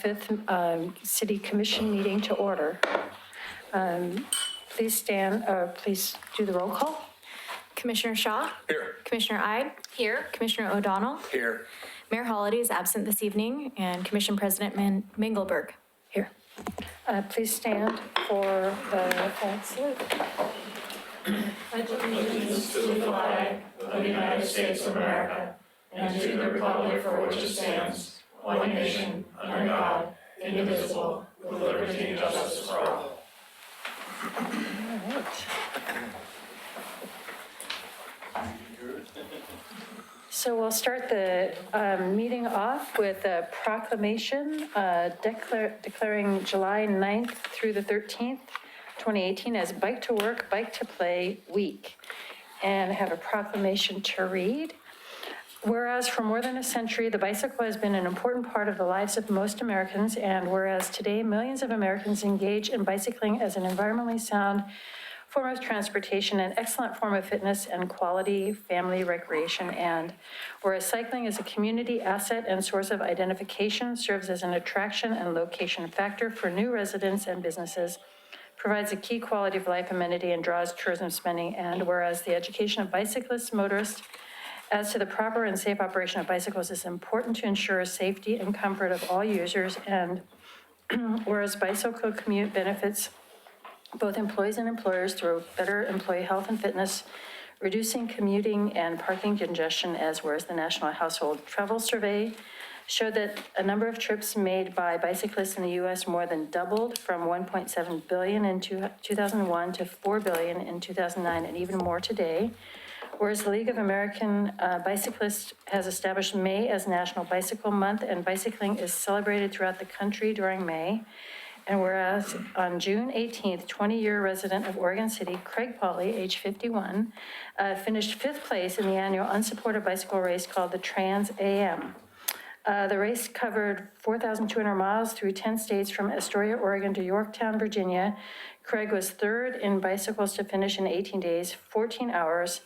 Fifth City Commission meeting to order. Please stand, please do the roll call. Commissioner Shaw? Here. Commissioner Ide? Here. Commissioner O'Donnell? Here. Mayor Holliday is absent this evening, and Commission President Mengelberg. Here. Please stand for the flag salute. Allegiance to the flag of the United States of America and to the republic for which it stands, one nation, under God, indivisible, with liberty and justice for all. All right. So we'll start the meeting off with a proclamation declaring July 9th through the 13th, 2018 as Bike to Work, Bike to Play Week. And I have a proclamation to read. Whereas for more than a century, the bicycle has been an important part of the lives of most Americans, and whereas today millions of Americans engage in bicycling as an environmentally sound form of transportation, an excellent form of fitness and quality family recreation, and whereas cycling is a community asset and source of identification, serves as an attraction and location factor for new residents and businesses, provides a key quality of life amenity, and draws tourism spending, and whereas the education of bicyclists, motorists, as to the proper and safe operation of bicycles is important to ensure safety and comfort of all users, and whereas bicycle commute benefits both employees and employers through better employee health and fitness, reducing commuting and parking congestion, as whereas the National Household Travel Survey showed that a number of trips made by bicyclists in the U.S. more than doubled from 1.7 billion in 2001 to 4 billion in 2009, and even more today. Whereas the League of American Bicyclists has established May as National Bicycle Month, and bicycling is celebrated throughout the country during May. And whereas on June 18th, 20-year resident of Oregon City, Craig Pauley, age 51, finished 5th place in the annual unsupported bicycle race called the Trans AM. The race covered 4,200 miles through 10 states from Astoria, Oregon to Yorktown, Virginia. Craig was 3rd in bicycles to finish in 18 days, 14 hours,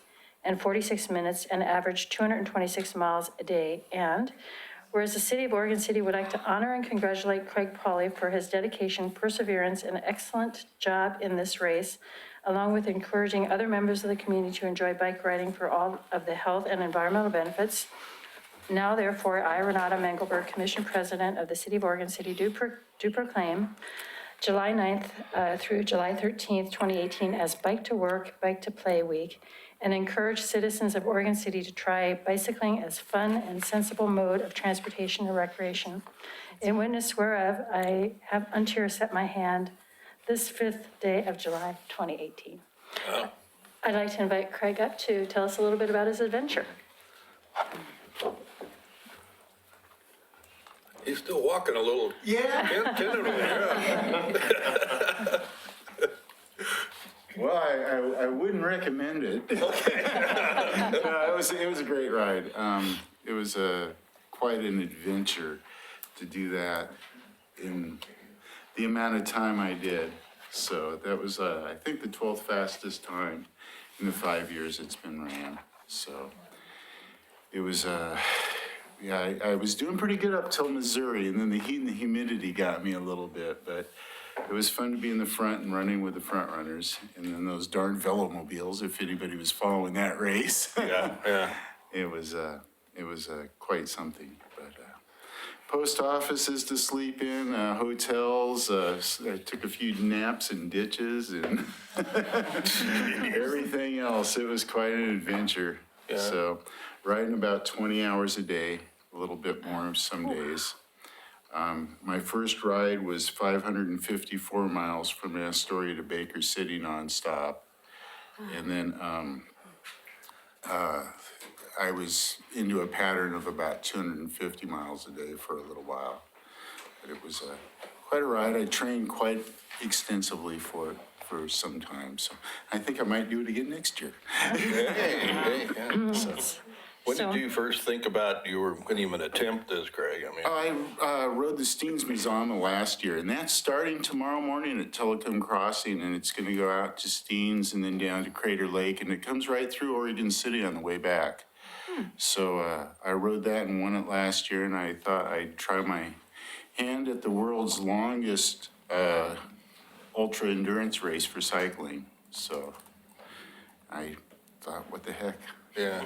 and 46 minutes, and averaged 226 miles a day. And whereas the city of Oregon City would like to honor and congratulate Craig Pauley for his dedication, perseverance, and excellent job in this race, along with encouraging other members of the community to enjoy bike riding for all of the health and environmental benefits. Now, therefore, I, Renata Mengelberg, Commission President of the City of Oregon City, do proclaim July 9th through July 13th, 2018 as Bike to Work, Bike to Play Week, and encourage citizens of Oregon City to try bicycling as fun and sensible mode of transportation and recreation. In witness whereof, I have unto your set my hand this 5th day of July, 2018. I'd like to invite Craig up to tell us a little bit about his adventure. He's still walking a little. Yeah. Tentatively, yeah. Well, I wouldn't recommend it. No, it was a great ride. It was quite an adventure to do that in the amount of time I did. So that was, I think, the 12th fastest time in the 5 years it's been ran. So it was, yeah, I was doing pretty good up till Missouri, and then the heat and the humidity got me a little bit, but it was fun to be in the front and running with the front runners, and then those darn velomobiles, if anybody was following that race. Yeah. It was quite something. But post offices to sleep in, hotels. I took a few naps in ditches and everything else. It was quite an adventure. Yeah. So riding about 20 hours a day, a little bit more some days. My first ride was 554 miles from Astoria to Baker City nonstop. And then I was into a pattern of about 250 miles a day for a little while. But it was quite a ride. I trained quite extensively for it for some time. So I think I might do it again next year. Hey, yeah. So, When did you first think about you were going to even attempt this, Craig? I mean, I rode the Steens Mazama last year, and that's starting tomorrow morning at Telecom Crossing, and it's going to go out to Steens and then down to Crater Lake, and it comes right through Oregon City on the way back. So I rode that and won it last year, and I thought I'd try my and at the world's longest ultra endurance race for cycling. So I thought, what the heck? Yeah.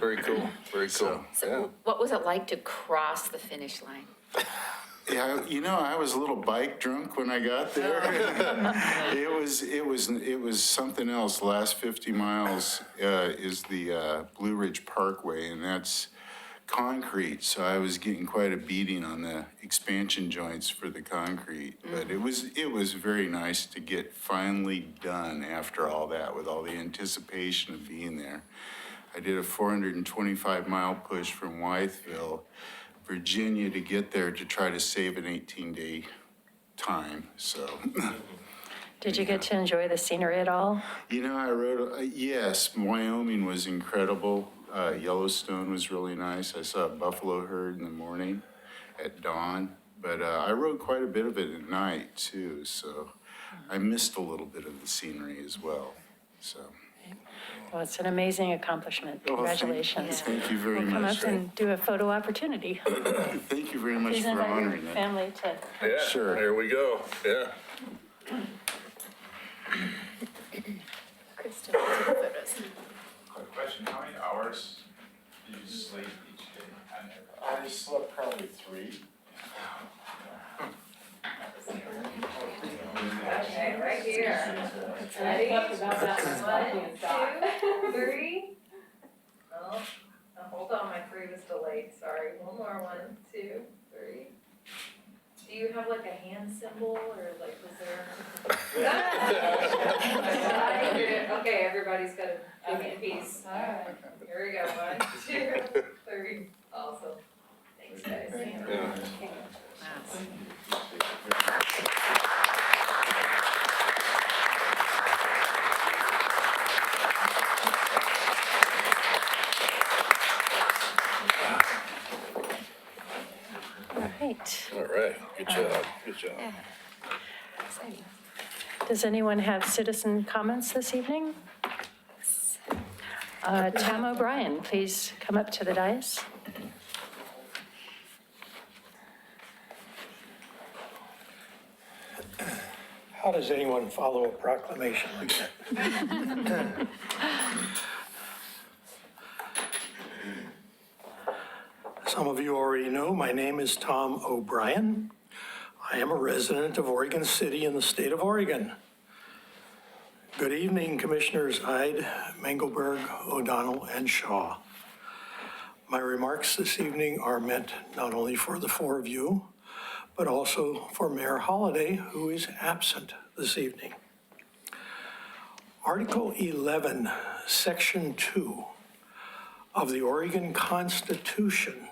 Very cool, very cool. Yeah. So what was it like to cross the finish line? Yeah, I was a little bike drunk when I got there. It was something else. The last 50 miles is the Blue Ridge Parkway, and that's concrete. So I was getting quite a beating on the expansion joints for the concrete. But it was very nice to get finally done after all that, with all the anticipation of being there. I did a 425-mile push from Wytheville, Virginia, to get there to try to save an 18-day time, so. Did you get to enjoy the scenery at all? I rode, yes, Wyoming was incredible. Yellowstone was really nice. I saw a buffalo herd in the morning at dawn, but I rode quite a bit of it at night too, so I missed a little bit of the scenery as well, so. Well, it's an amazing accomplishment. Oh, Congratulations. Thank you very We'll come much. up and do a photo opportunity. Thank you very much Please for invite your honoring it. family to. Yeah, Sure. there we go, yeah. Kristen, take the photos. Quick question, how many hours do you sleep each day? I slept probably 3. Okay, right here. Ready? 1, 2, 3. Oh, hold on, my 3 was delayed, sorry. One more, 1, 2, 3. Do you have like a hand symbol or like, was there? Okay, everybody's got a give me a piece. All right, here we go, 1, 2, 3. Awesome. Thanks, guys. Yeah. All right. All right, good job, good job. Exciting. Does anyone have citizen comments this evening? Tam O'Brien, please come up to the dais. How does anyone follow a proclamation like that? Some of you already know, my name is Tom O'Brien. I am a resident of Oregon City in the state of Oregon. Good evening, Commissioners Ide, Mengelberg, O'Donnell, and Shaw. My remarks this evening are meant not only for the 4 of you, but also for Mayor Holliday, who is absent this evening. Article 11, Section 2 of the Oregon Constitution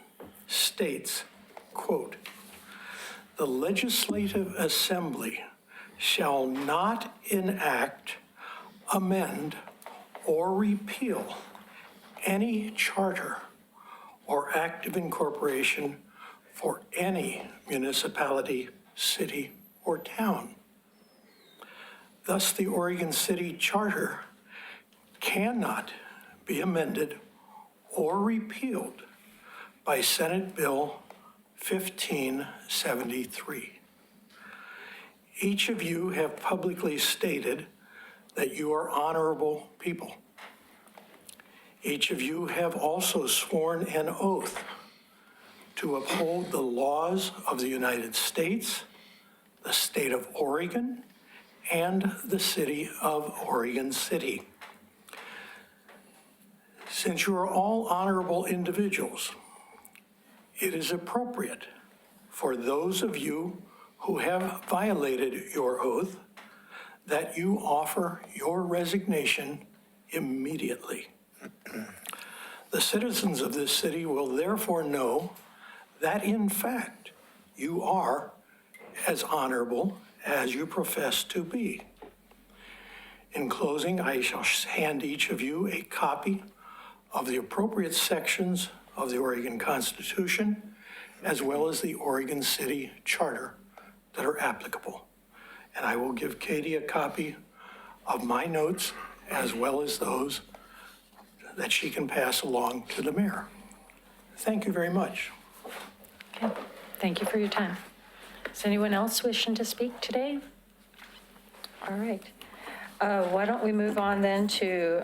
states, quote, "The Legislative Assembly shall not enact, amend, or repeal any charter or act of incorporation for any municipality, city, or town." Thus, the Oregon City Charter cannot be amended or repealed by Senate Bill 1573. Each of you have publicly stated that you are honorable people. Each of you have also sworn an oath to uphold the laws of the United States, the state of Oregon, and the city of Oregon City. Since you are all honorable individuals, it is appropriate for those of you who have violated your oath that you offer your resignation immediately. The citizens of this city will therefore know that in fact you are as honorable as you profess to be. In closing, I shall hand each of you a copy of the appropriate sections of the Oregon Constitution, as well as the Oregon City Charter that are applicable. And I will give Katie a copy of my notes, as well as those that she can pass along to the mayor. Thank you very much. Okay, thank you for your time. Is anyone else wishing to speak today? All right. Why don't we move on then to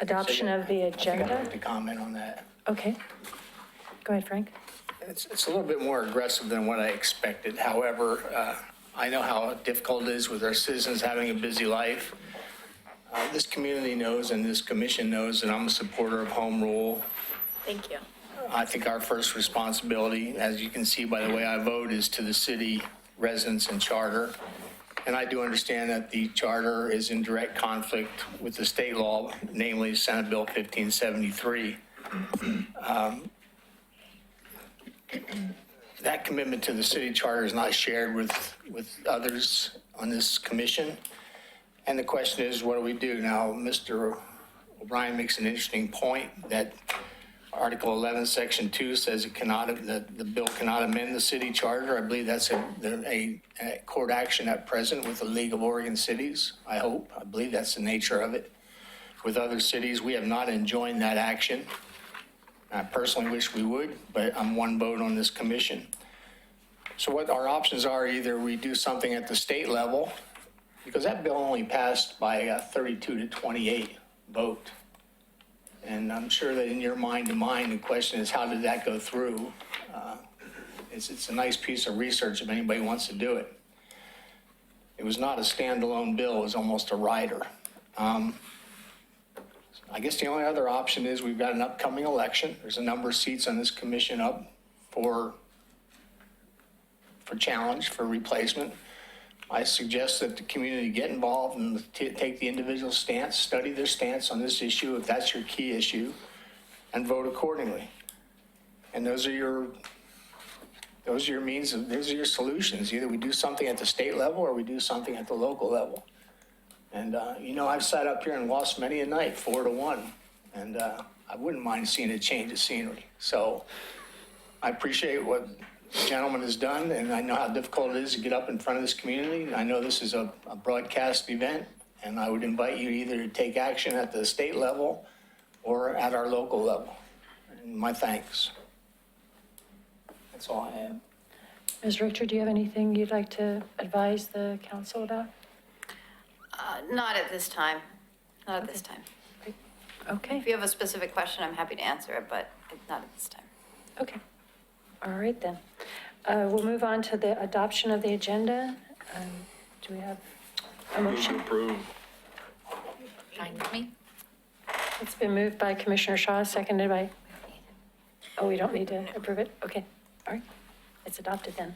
adoption of the I think I'd agenda? like to comment on that. Okay. Go ahead, Frank. It's a little bit more aggressive than what I expected. However, I know how difficult it is with our citizens having a busy life. This community knows and this commission knows that I'm a supporter of home rule. Thank you. I think our first responsibility, as you can see by the way I vote, is to the city residents and charter. And I do understand that the charter is in direct conflict with the state law, namely Senate Bill 1573. That commitment to the city charter is not shared with others on this commission. And the question is, what do we do? Now, Mr. O'Brien makes an interesting point that Article 11, Section 2 says it cannot, the bill cannot amend the city charter. I believe that's a court action at present with the League of Oregon Cities, I hope. I believe that's the nature of it. With other cities, we have not enjoined that action. I personally wish we would, but I'm one vote on this commission. So what our options are, either we do something at the state level, because that bill only passed by a 32 to 28 vote. And I'm sure that in your mind to mind, the question is, how did that go through? It's a nice piece of research if anybody wants to do it. It was not a standalone bill, it was almost a rider. I guess the only other option is we've got an upcoming election. There's a number of seats on this commission up for challenge, for replacement. I suggest that the community get involved and take the individual stance, study their stance on this issue, if that's your key issue, and vote accordingly. And those are your means, those are your solutions. Either we do something at the state level or we do something at the local level. And, I've sat up here and lost many a night, 4-1, and I wouldn't mind seeing a change of scenery. So I appreciate what the gentleman has done, and I know how difficult it is to get up in front of this community. I know this is a broadcast event, and I would invite you either to take action at the state level or at our local level. And my thanks. That's all I have. Ms. Richter, do you have anything you'd like to advise the council about? Not at this time. Not at this time. Okay. If you have a specific question, I'm happy to answer it, but not at this time. Okay. All right, then. We'll move on to the adoption of the agenda. Do we have a Move to motion? approve. Fine with me? It's been moved by Commissioner Shaw, seconded by, oh, we don't need to approve it? Okay, all right. It's adopted then.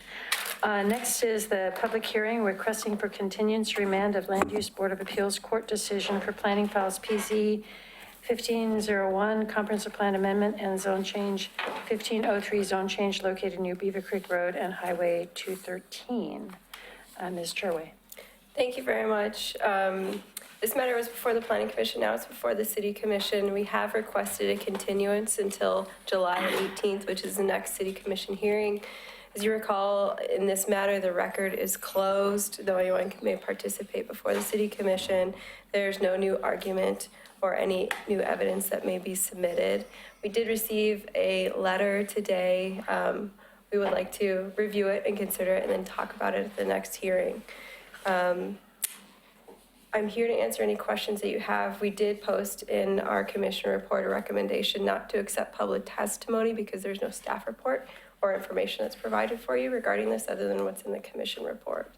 Next is the public hearing requesting for continuance remand of Land Use Board of Appeals Court decision for planning files PZ 1501, comprehensive plan amendment and zone change 1503, zone change located near Beaver Creek Road and Highway 213. Ms. Jerway. Thank you very much. This matter was before the Planning Commission, now it's before the City Commission. We have requested a continuance until July 18th, which is the next City Commission hearing. As you recall, in this matter, the record is closed, though anyone may participate before the City Commission. There's no new argument or any new evidence that may be submitted. We did receive a letter today. We would like to review it and consider it and then talk about it at the next hearing. I'm here to answer any questions that you have. We did post in our commission report a recommendation not to accept public testimony because there's no staff report or information that's provided for you regarding this other than what's in the commission report.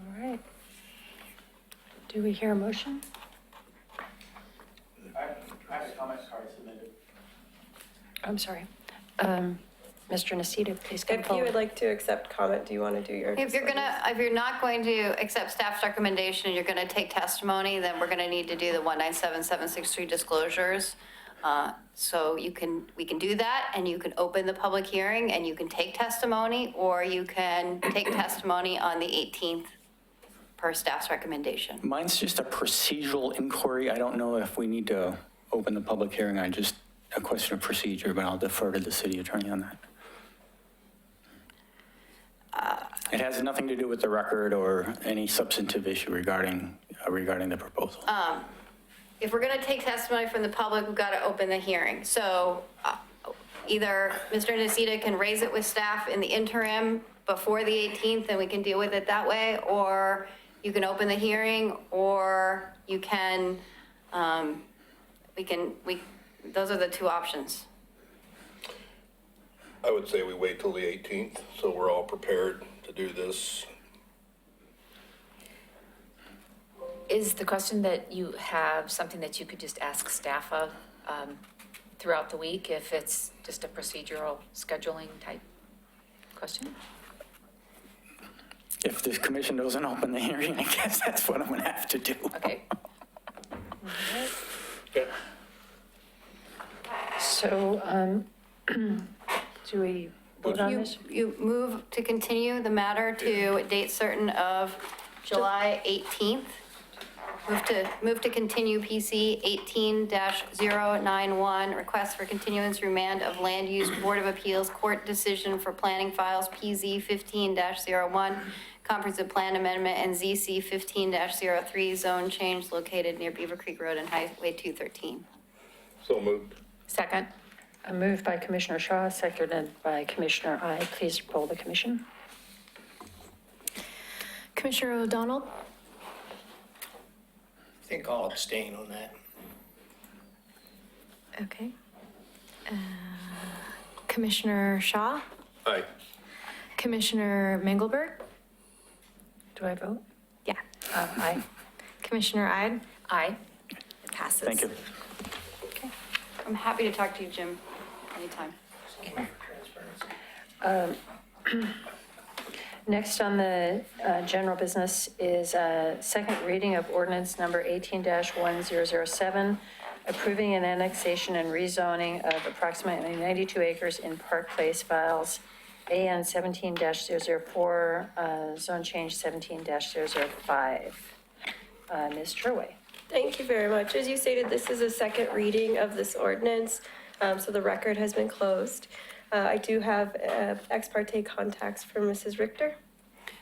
All right. Do we hear a motion? I have a comment card submitted. I'm sorry. Mr. Nacita, please come If you forward. would like to accept comment, do you want to do your? If you're not going to accept staff's recommendation, you're going to take testimony, then we're going to need to do the 197763 disclosures. So we can do that, and you can open the public hearing, and you can take testimony, or you can take testimony on the 18th per staff's recommendation. Mine's just a procedural inquiry. I don't know if we need to open the public hearing on just a question of procedure, but I'll defer to the city attorney on that. It has nothing to do with the record or any substantive issue regarding the proposal. If we're going to take testimony from the public, we've got to open the hearing. So either Mr. Nacita can raise it with staff in the interim before the 18th, and we can deal with it that way, or you can open the hearing, or you can, those are the two options. I would say we wait till the 18th, so we're all prepared to do this. Is the question that you have something that you could just ask staff of throughout the week if it's just a procedural scheduling type question? If the commission doesn't open the hearing, I guess that's what I'm going to have to do. Okay. Yeah. So, do we vote on this? You move to continue the matter to a date certain of July 18th. Move to continue PC 18-091, request for continuance remand of Land Use Board of Appeals Court decision for planning files PZ 15-01, comprehensive plan amendment, and ZC 15-03, zone change located near Beaver Creek Road and Highway 213. So moved. Second. Moved by Commissioner Shaw, seconded by Commissioner I. Please poll the commission. Commissioner O'Donnell? I think I'll abstain on that. Okay. Commissioner Shaw? Aye. Commissioner Mengelberg? Do I vote? Yeah. Aye. Commissioner Ide? Aye. It passes. Thank you. I'm happy to talk to you, Jim, anytime. Next on the general business is second reading of ordinance number 18-1007, approving an annexation and rezoning of approximately 92 acres in Park Place files, AN 17-004, zone change 17-005. Ms. Troway. Thank you very much. As you stated, this is a second reading of this ordinance, so the record has been closed. I do have ex parte contacts from Mrs. Richter.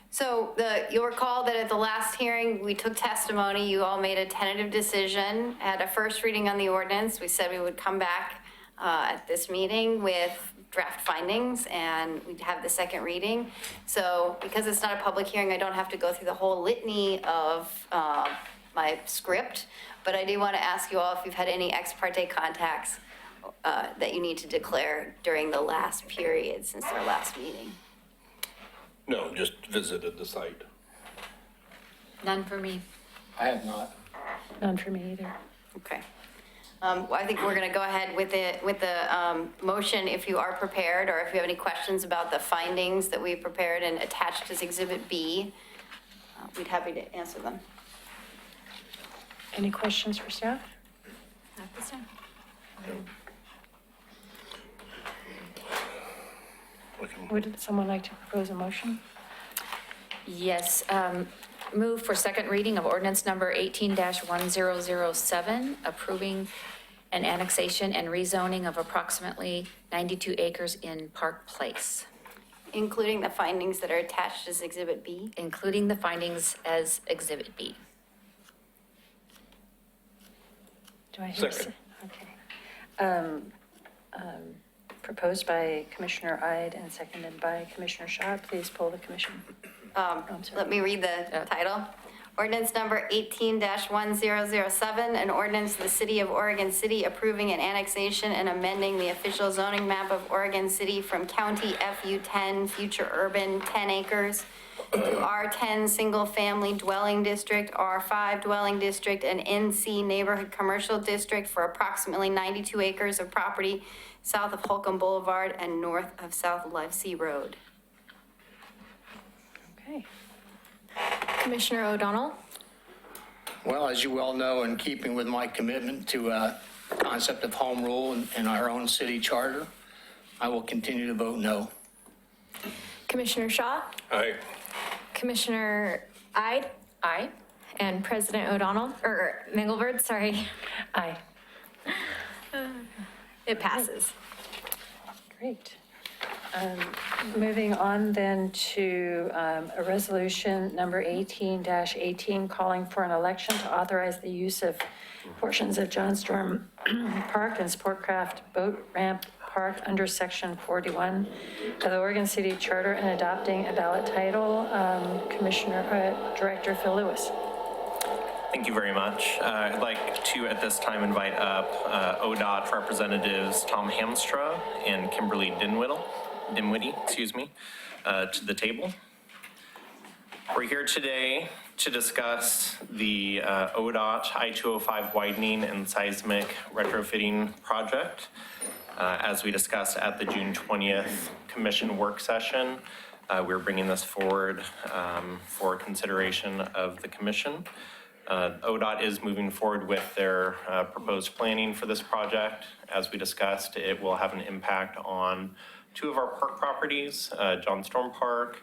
So you'll recall that at the last hearing, we took testimony, you all made a tentative decision at a first reading on the ordinance. We said we would come back at this meeting with draft findings and we'd have the second reading. So because it's not a public hearing, I don't have to go through the whole litany of my script, but I do want to ask you all if you've had any ex parte contacts that you need to declare during the last period since our last meeting. No, just visited the site. None for me. I have not. None for me either. Okay. Well, I think we're going to go ahead with the motion if you are prepared, or if you have any questions about the findings that we prepared and attached as Exhibit B, we'd happy to answer them. Any questions for staff? Not this time. Would someone like to propose a motion? Yes, move for second reading of ordinance number 18-1007, approving an annexation and rezoning of approximately 92 acres in Park Place, Including the findings that are attached as Exhibit B. including the findings as Exhibit B. Do I hear? Second. Okay. Proposed by Commissioner Ide and seconded by Commissioner Shaw. Please poll the commission. I'm sorry. Let me read the title. Ordinance number 18-1007, an ordinance of the City of Oregon City approving an annexation and amending the official zoning map of Oregon City from County FU10 Future Urban 10 acres to R10 Single Family Dwelling District, R5 Dwelling District, and NC Neighborhood Commercial District for approximately 92 acres of property south of Holcomb Boulevard and north of South Livesey Road. Okay. Commissioner O'Donnell? Well, as you well know, in keeping with my commitment to the concept of home rule and our own city charter, I will continue to vote no. Commissioner Shaw? Aye. Commissioner Ide? Aye. And President O'Donnell, or Mengelberg, sorry. Aye. It passes. Great. Moving on then to a resolution number 18-18, calling for an election to authorize the use of portions of John Storm Park and Sportcraft Boat Ramp Park under Section 41 of the Oregon City Charter and adopting a ballot title. Director Phil Lewis. Thank you very much. I'd like to, at this time, invite up ODOT representatives Tom Hamstra and Kimberly Dinwiddie, to the table. We're here today to discuss the ODOT I-205 widening and seismic retrofitting project. As we discussed at the June 20th Commission work session, we're bringing this forward for consideration of the Commission. ODOT is moving forward with their proposed planning for this project. As we discussed, it will have an impact on two of our park properties, John Storm Park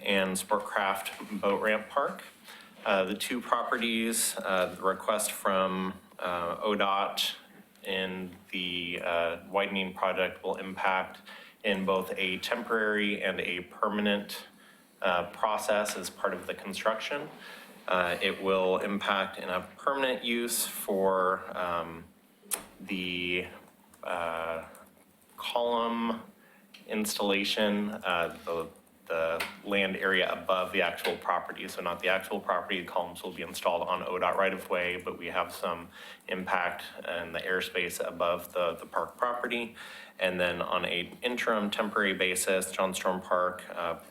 and Sportcraft Boat Ramp Park. The two properties, the request from ODOT in the widening project will impact in both a temporary and a permanent process as part of the construction. It will impact in a permanent use for the column installation, the land area above the actual property. So not the actual property, the columns will be installed on ODOT right of way, but we have some impact in the airspace above the park property. And then on a interim temporary basis, John Storm Park,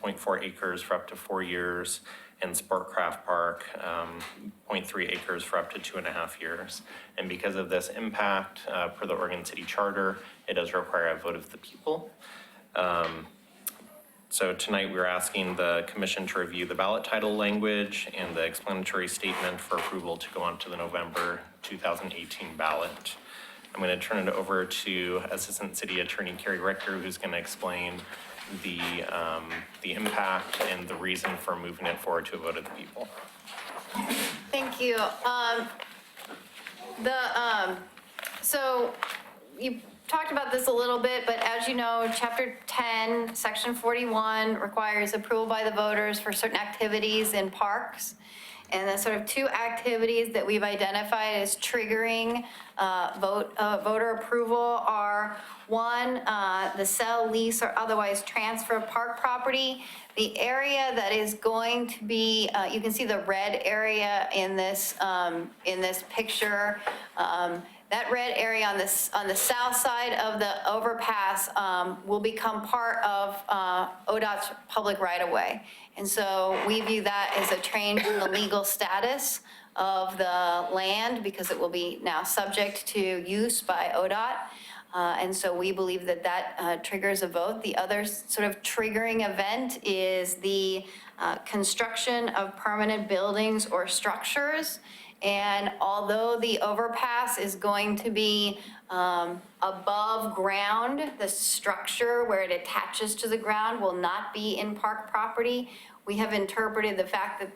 0.4 acres for up to 4 years, and Sportcraft Park, 0.3 acres for up to 2.5 years. And because of this impact, per the Oregon City Charter, it does require a vote of the people. So tonight we're asking the Commission to review the ballot title language and the explanatory statement for approval to go on to the November 2018 ballot. I'm going to turn it over to Assistant City Attorney Carrie Richter, who's going to explain the impact and the reason for moving it forward to a vote of the people. Thank you. So you talked about this a little bit, but as you know, Chapter 10, Section 41 requires approval by the voters for certain activities in parks. And the sort of two activities that we've identified as triggering voter approval are one, the sell, lease, or otherwise transfer of park property. The area that is going to be, you can see the red area in this picture. That red area on the south side of the overpass will become part of ODOT's public right-of-way. And so we view that as a change in the legal status of the land because it will be now subject to use by ODOT. And so we believe that that triggers a vote. The other sort of triggering event is the construction of permanent buildings or structures. And although the overpass is going to be above ground, the structure where it attaches to the ground will not be in park property. We have interpreted the fact that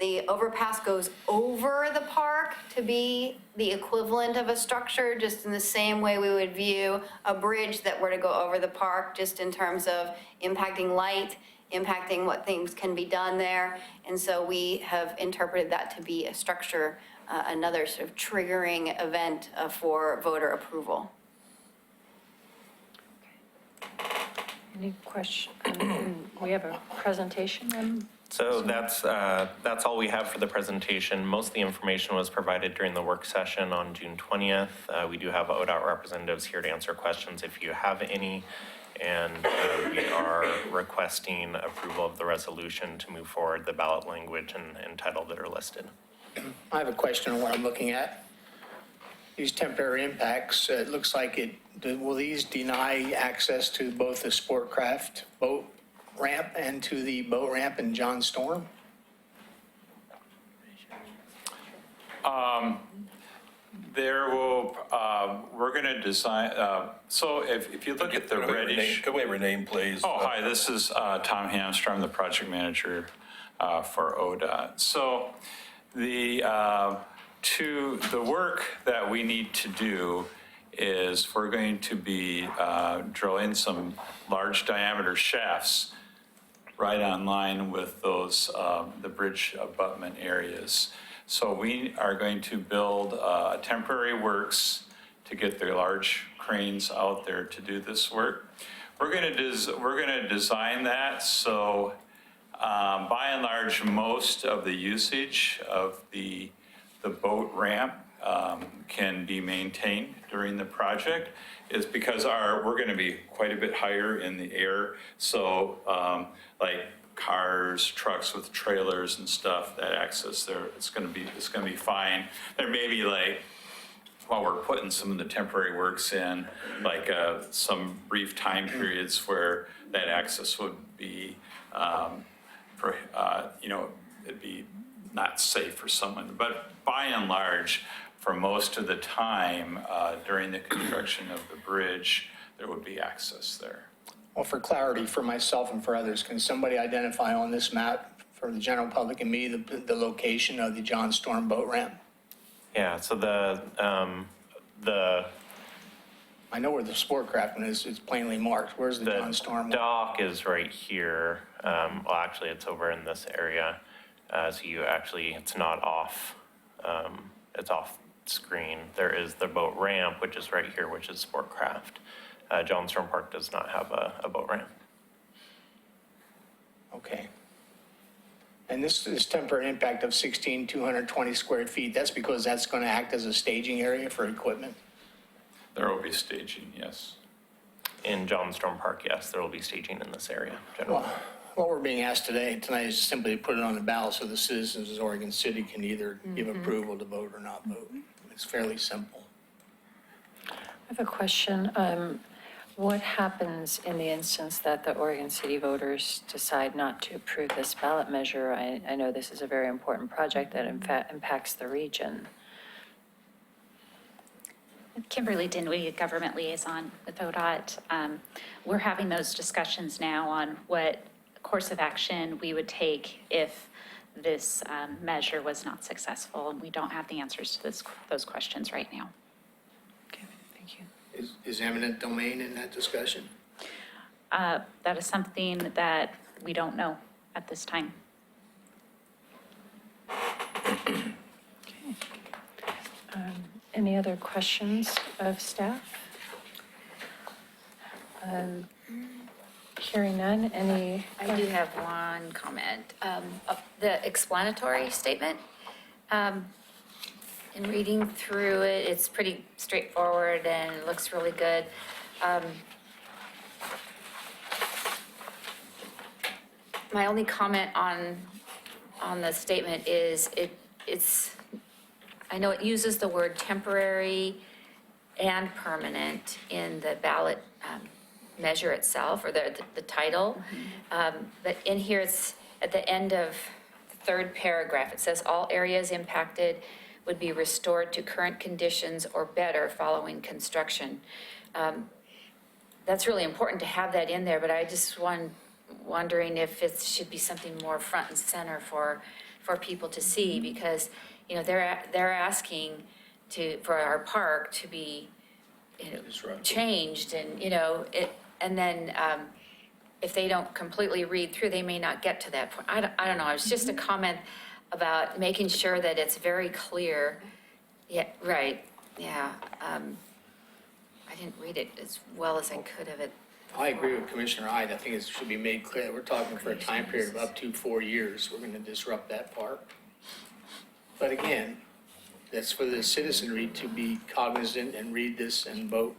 the overpass goes over the park to be the equivalent of a structure, just in the same way we would view a bridge that were to go over the park, just in terms of impacting light, impacting what things can be done there. And so we have interpreted that to be a structure, another sort of triggering event for voter approval. Any question? We have a presentation. So that's all we have for the presentation. Most of the information was provided during the work session on June 20th. We do have ODOT representatives here to answer questions if you have any. And we are requesting approval of the resolution to move forward the ballot language and title that are listed. I have a question on what I'm looking at. These temporary impacts, it looks like will these deny access to both the Sportcraft boat ramp and to the boat ramp in John Storm? We're going to design, so if you look at the reddish. Could we have your name, please? Oh, hi, this is Tom Hamstra. I'm the project manager for ODOT. So the work that we need to do is we're going to be drilling some large diameter shafts right on line with those, the bridge abutment areas. So we are going to build a temporary works to get the large cranes out there to do this work. We're going to design that so by and large, most of the usage of the boat ramp can be maintained during the project is because we're going to be quite a bit higher in the air. So like cars, trucks with trailers and stuff, that access there, it's going to be fine. There may be like, while we're putting some of the temporary works in, like some brief time periods where that access would be, it'd be not safe for someone. But by and large, for most of the time during the construction of the bridge, there would be access there. Well, for clarity for myself and for others, can somebody identify on this map for the general public and me the location of the John Storm boat ramp? Yeah, so I know where the sport craft one is. It's plainly marked. Where's the John Storm one? dock is right here. Well, actually, it's over in this area. So it's not off, it's off screen. There is the boat ramp, which is right here, which is Sportcraft. John Storm Park does not have a boat ramp. Okay. And this is temporary impact of 16,220 square feet. That's because that's going to act as a staging area for equipment? There will be staging, yes. In John Storm Park, yes, there will be staging in this area generally. Well, what we're being asked tonight is simply to put it on the ballot so the citizens of Oregon City can either give approval to vote or not vote. It's fairly simple. I have a question. What happens in the instance that the Oregon City voters decide not to approve this ballot measure? I know this is a very important project that in fact impacts the region. Kimberly Dinwiddie, Government Liaison with ODOT. We're having those discussions now on what course of action we would take if this measure was not successful, and we don't have the answers to those questions right now. Okay, thank you. Is eminent domain in that discussion? That is something that we don't know at this time. Any other questions of staff? Hearing none, any? I do have one comment. The explanatory statement, in reading through it, it's pretty straightforward and it looks really good. My only comment on the statement is I know it uses the word temporary and permanent in the ballot measure itself, or the title. But in here, it's at the end of the third paragraph, it says all areas impacted would be restored to current conditions or better following construction. That's really important to have that in there, but I just wondering if it should be something more front and center for people to see, because, you know, they're asking for our park to be, you know, changed, and, you know, and then if they don't completely read through, they may not get to that point. I don't know, it's just a comment about making sure that it's very clear. Yeah, right, yeah. I didn't read it as well as I could have. I agree with Commissioner Hyde. I think it should be made clear that we're talking for a time period of up to 4 years. We're going to disrupt that park. But again, that's for the citizenry to be cognizant and read this and vote.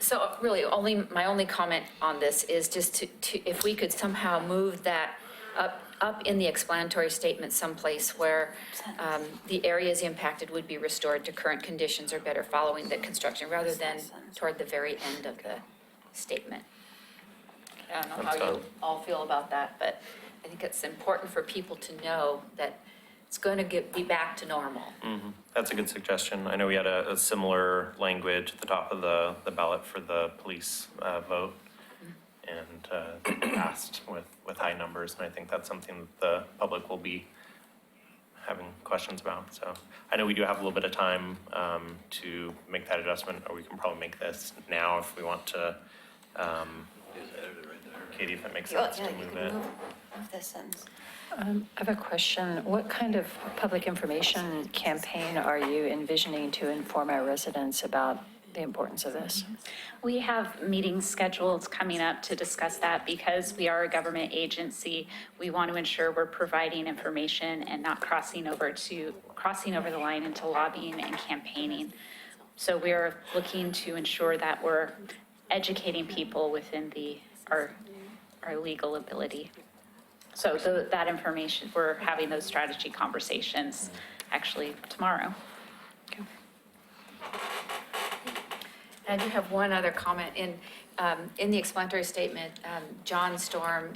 So really, my only comment on this is just to if we could somehow move that up in the explanatory statement someplace where the areas impacted would be restored to current conditions or better following the construction, rather than toward the very end of the statement. I don't know how you all feel about that, but I think it's important for people to know that it's going to be back to normal. Mm-hmm. That's a good suggestion. I know we had a similar language at the top of the ballot for the police vote, and passed with high numbers, and I think that's something that the public will be having questions about. So I know we do have a little bit of time to make that adjustment, or we can probably make this now if we want to. Katie, if it makes sense to move it. of this sentence. I have a question. What kind of public information campaign are you envisioning to inform our residents about the importance of this? We have meetings scheduled coming up to discuss that because we are a government agency. We want to ensure we're providing information and not crossing over the line into lobbying and campaigning. So we're looking to ensure that we're educating people within our legal ability. So that information, we're having those strategy conversations actually tomorrow. I do have one other comment. In the explanatory statement, John Storm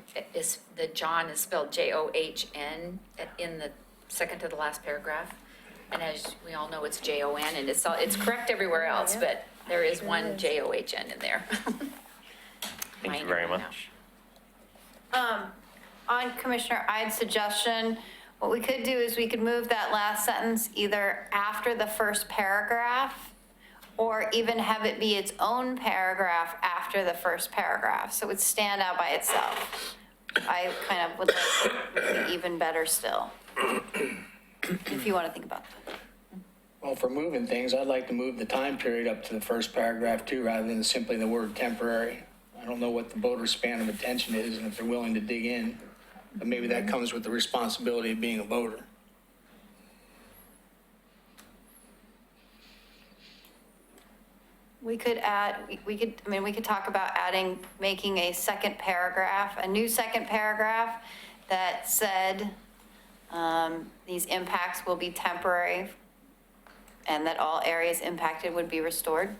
the John is spelled John in the second to the last paragraph. And as we all know, it's JON, and it's correct everywhere else, but there is one JOHN in there. Thank you very much. On Commissioner Ide's suggestion, what we could do is we could move that last sentence either after the first paragraph or even have it be its own paragraph after the first paragraph, so it would stand out by itself. I kind of would like it to be even better still, if you want to think about that. Well, for moving things, I'd like to move the time period up to the first paragraph too, rather than simply the word temporary. I don't know what the voter's span of attention is and if they're willing to dig in, but maybe that comes with the responsibility of being a voter. We could add, we could talk about making a second paragraph, a new second paragraph that said, these impacts will be temporary and that all areas impacted would be restored.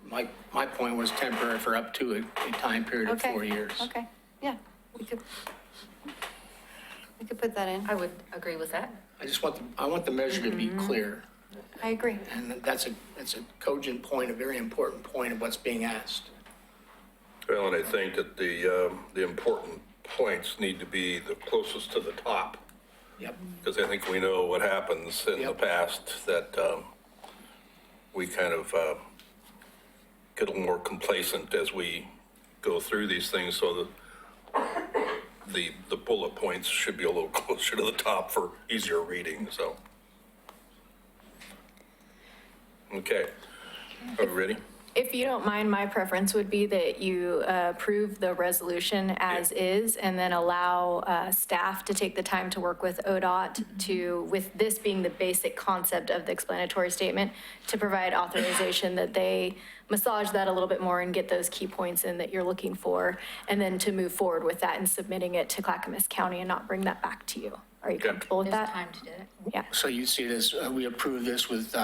My point was temporary for up to a time period of 4 years. Okay, yeah, we could put that in. I would agree with that. I want the measure to be clear. I agree. And that's a cogent point, a very important point of what's being asked. Well, and I think that the important points need to be the closest to the top. Yep. Because I think we know what happens in the Yep. past, that we kind of get a little more complacent as we go through these things, so that the bullet points should be a little closer to the top for easier reading, so. Okay, are we ready? If you don't mind, my preference would be that you approve the resolution as is and then allow staff to take the time to work with ODOT with this being the basic concept of the explanatory statement, to provide authorization that they massage that a little bit more and get those key points in that you're looking for, and then to move forward with that and submitting it to Clackamas County and not bring that back to you. Are you comfortable with There's that? time to do it. Yeah. So you see this, we approve this with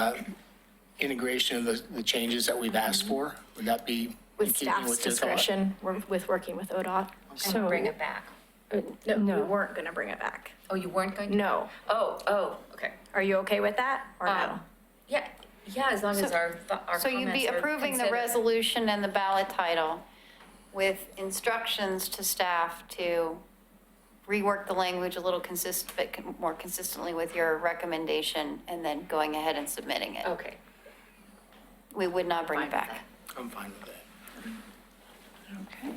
integration of the changes that we've asked for? Would that be in With keeping staff's with your thought? discretion, with working with ODOT. And bring it back. No, we No. weren't going to bring it back. Oh, you weren't going to? No. Oh, okay. Are you okay with that or no? Yeah, as long as our So you'd be comments are approving the considered. resolution and the ballot title with instructions to staff to rework the language a little more consistently with your recommendation, and then going ahead and submitting it. Okay. We would not bring Fine it with back. that. I'm fine with that. Okay.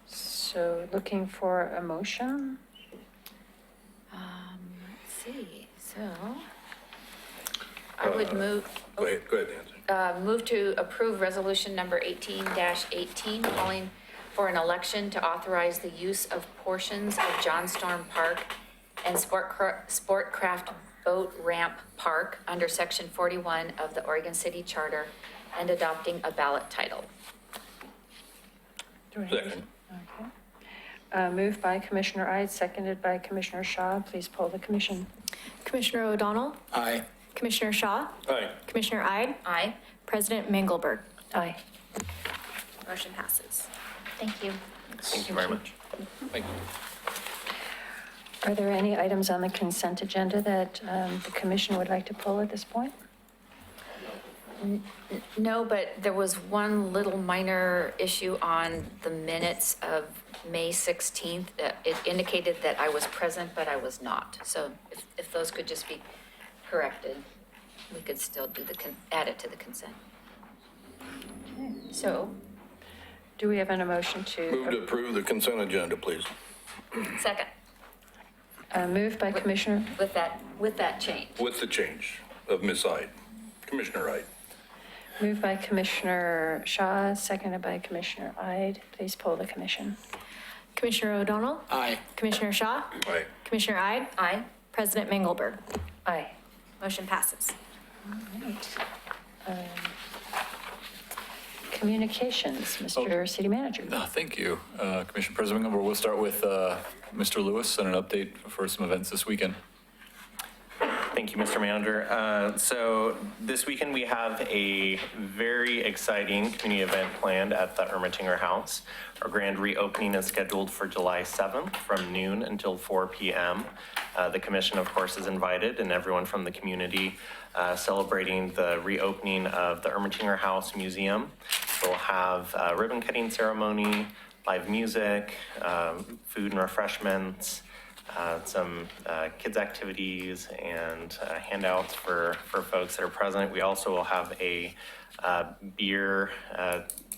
So looking for a motion? Let's see, so I would move Go ahead, Nancy. move to approve resolution number 18-18, calling for an election to authorize the use of portions of John Storm Park and Sportcraft Boat Ramp Park under Section 41 of the Oregon City Charter and adopting a ballot title. Second. Okay. Moved by Commissioner Ide, seconded by Commissioner Shaw. Please poll the commission. Commissioner O'Donnell? Aye. Commissioner Shaw? Aye. Commissioner Ide? Aye. President Mingelberg? Aye. Motion passes. Thank you. Thank you very much. Thank you. Are there any items on the consent agenda that the commission would like to pull at this point? No, but there was one little minor issue on the minutes of May 16th. It indicated that I was present, but I was not. So if those could just be corrected, we could still do add it to the consent. So Do we have an emotion Move to approve the consent agenda, please. Second, Moved by Commissioner, with that change. With the change of Ms. Ide, Commissioner Ide. moved by Commissioner Shaw, seconded by Commissioner Ide. Please poll the commission. Commissioner O'Donnell? Aye. Commissioner Shaw? Aye. Commissioner Ide? Aye. President Mengelberg? Aye. Motion passes. Communications, Mr. City Manager. Thank you, Commissioner President. We'll start with Mr. Lewis and an update for some events this weekend. Thank you, Mr. Manager. So this weekend, we have a very exciting community event planned at the Ermitinger House. Our grand reopening is scheduled for July 7th from noon until 4 p.m. The commission, of course, is invited, and everyone from the community celebrating the reopening of the Ermitinger House Museum. We'll have a ribbon cutting ceremony, live music, food and refreshments, some kids activities and handouts for folks that are present. We also will have a beer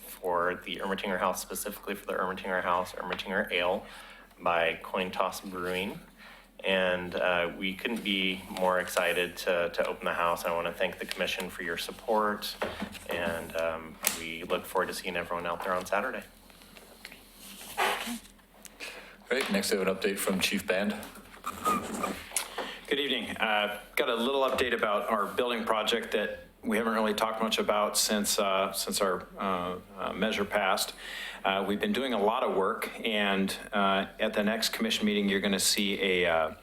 for the Ermitinger House, specifically for the Ermitinger House, Ermitinger Ale by Coin Toss Brewing. And we couldn't be more excited to open the house. I want to thank the commission for your support, and we look forward to seeing everyone out there on Saturday. Great. Next, we have an update from Chief Band. Good evening. Got a little update about our building project that we haven't really talked much about since our measure passed. We've been doing a lot of work, and at the next commission meeting, you're going to see a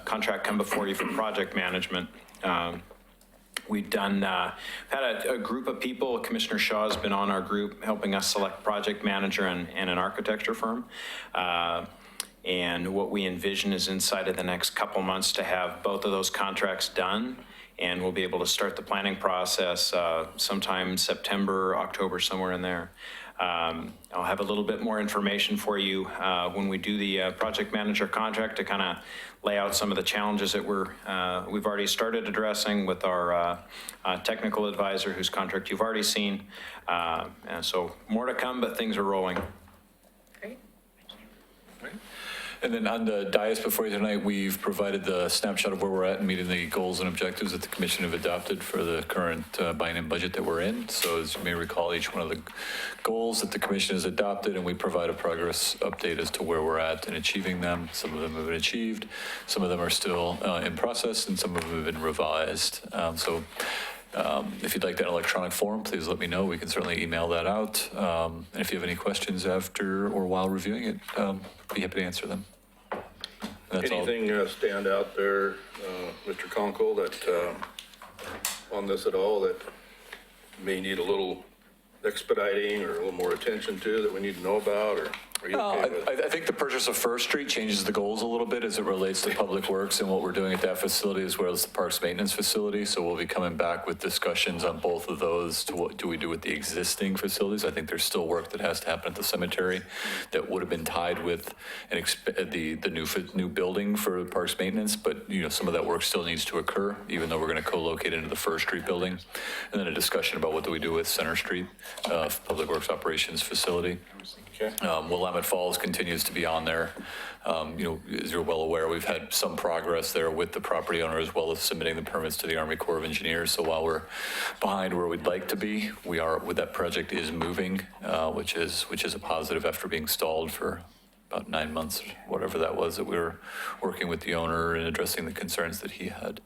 contract come before you for project management. We've had a group of people. Commissioner Shaw has been on our group helping us select project manager and an architecture firm. And what we envision is inside of the next couple months to have both of those contracts done, and we'll be able to start the planning process sometime September, October, somewhere in there. I'll have a little bit more information for you when we do the project manager contract to kind of lay out some of the challenges that we've already started addressing with our technical advisor, whose contract you've already seen. And so more to come, but things are rolling. Great. And then on the dais before you tonight, we've provided the snapshot of where we're at in meeting the goals and objectives that the commission have adopted for the current biennium budget that we're in. So as you may recall, each one of the goals that the commission has adopted, and we provide a progress update as to where we're at in achieving them. Some of them have been achieved, some of them are still in process, and some of them have been revised. If you'd like that in electronic form, please let me know. We can certainly email that out. And if you have any questions after or while reviewing it, be happy to answer them. That's all. Anything stand out there, Mr. Conkle, that on this at all that may need a little expediting or a little more attention to that we need to know about, or are you okay with it? I think the purchase of First Street changes the goals a little bit as it relates to Public Works and what we're doing at that facility, as well as the Parks Maintenance Facility. So we'll be coming back with discussions on both of those to what do we do with the existing facilities. I think there's still work that has to happen at the cemetery that would have been tied with the new building for Parks Maintenance, but some of that work still needs to occur, even though we're going to co-locate into the First Street building. And then a discussion about what do we do with Center Street, Public Works Operations Facility. Okay. Willamette Falls continues to be on there. As you're well aware, we've had some progress there with the property owner, as well as submitting the permits to the Army Corps of Engineers. So while we're behind where we'd like to be, that project is moving, which is a positive after being stalled for about 9 months, whatever that was, that we were working with the owner and addressing the concerns that he had.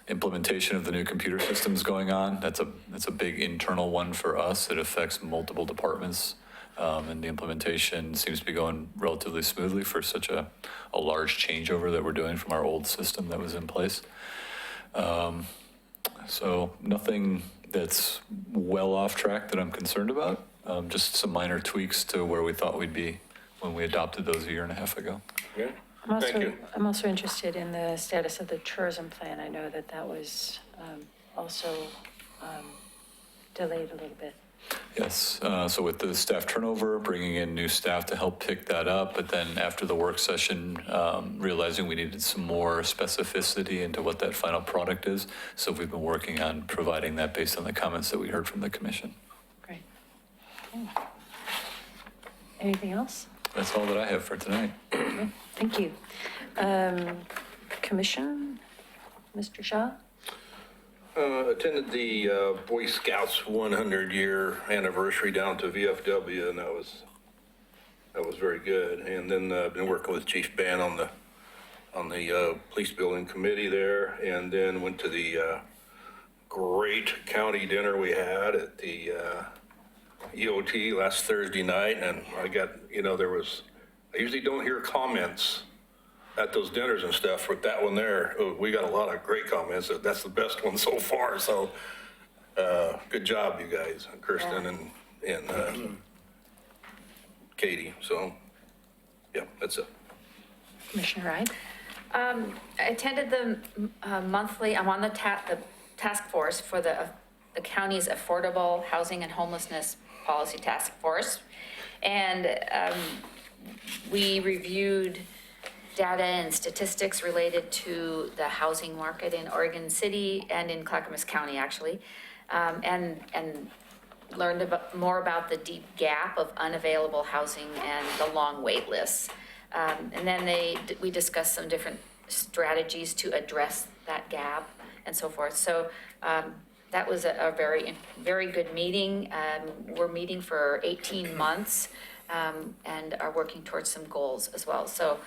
Implementation of the new computer systems going on. That's a big internal one for us. It affects multiple departments, and the implementation seems to be going relatively smoothly for such a large changeover that we're doing from our old system that was in place. So nothing that's well off track that I'm concerned about. Just some minor tweaks to where we thought we'd be when we adopted those a year and a half ago. Yeah. Thank you. I'm also interested in the status of the tourism plan. I know that was also delayed a little bit. Yes, so with the staff turnover, bringing in new staff to help pick that up, but then after the work session, realizing we needed some more specificity into what that final product is. So we've been working on providing that based on the comments that we heard from the commission. Great. Anything else? That's all that I have for tonight. Thank you. Commission, Mr. Shaw? Attended the Boy Scouts 100-year anniversary down to VFW, and that was very good. And then I've been working with Chief Ben on the police building committee there, and then went to the great county dinner we had at the EOT last Thursday night, and I got, I usually don't hear comments at those dinners and stuff, but that one there, we got a lot of great comments. That's the best one so far, so good job, you guys, Kirsten and Katie, so, yeah, that's it. Commissioner Ride? I attended the monthly, I'm on the task force for the county's Affordable Housing and Homelessness Policy Task Force. And we reviewed data and statistics related to the housing market in Oregon City and in Clackamas County, actually, and learned more about the deep gap of unavailable housing and the long wait lists. And then we discussed some different strategies to address that gap and so forth. So that was a very, very good meeting. We're meeting for 18 months and are working towards some goals as well. So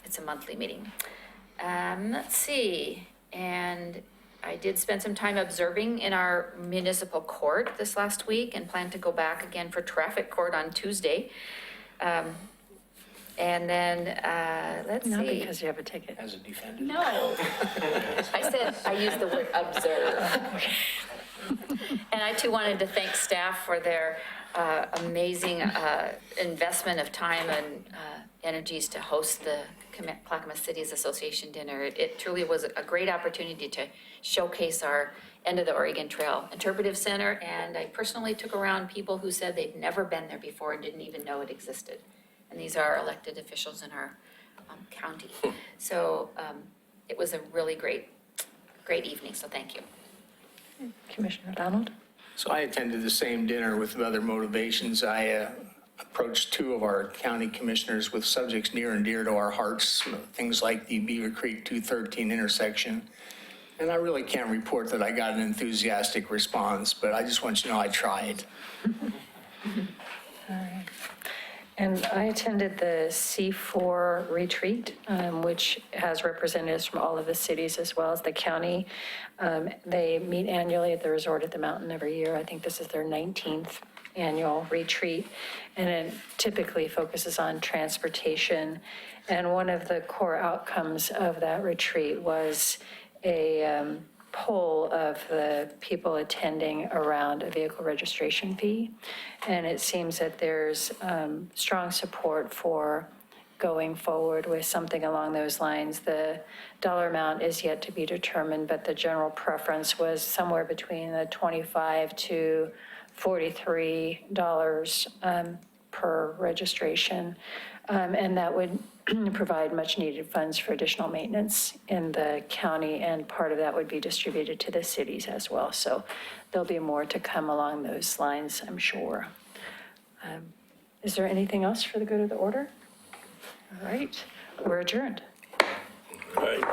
it's a monthly meeting. Let's see. And I did spend some time observing in our municipal court this last week and plan to go back again for traffic court on Tuesday. And then, let's see. Not because you have a ticket. As a defendant. No. I said, I used the word observe. And I too wanted to thank staff for their amazing investment of time and energies to host the Clackamas Cities Association dinner. It truly was a great opportunity to showcase our End of the Oregon Trail Interpretive Center. And I personally took around people who said they'd never been there before and didn't even know it existed. And these are elected officials in our county. So it was a really great evening, so thank you. Commissioner Donald? So I attended the same dinner with other motivations. I approached two of our county commissioners with subjects near and dear to our hearts, things like the Beaver Creek 213 intersection. And I really can't report that I got an enthusiastic response, but I just want you to know I tried. All right. And I attended the C4 retreat, which has representatives from all of the cities as well as the county. They meet annually at the resort at the mountain every year. I think this is their 19th annual retreat, and it typically focuses on transportation. And one of the core outcomes of that retreat was a poll of the people attending around a vehicle registration fee. And it seems that there's strong support for going forward with something along those lines. The dollar amount is yet to be determined, but the general preference was somewhere between the $25 to $43 per registration. And that would provide much needed funds for additional maintenance in the county, and part of that would be distributed to the cities as well. So there'll be more to come along those lines, I'm sure. Is there anything else for the good of the order? All right, we're adjourned. All right.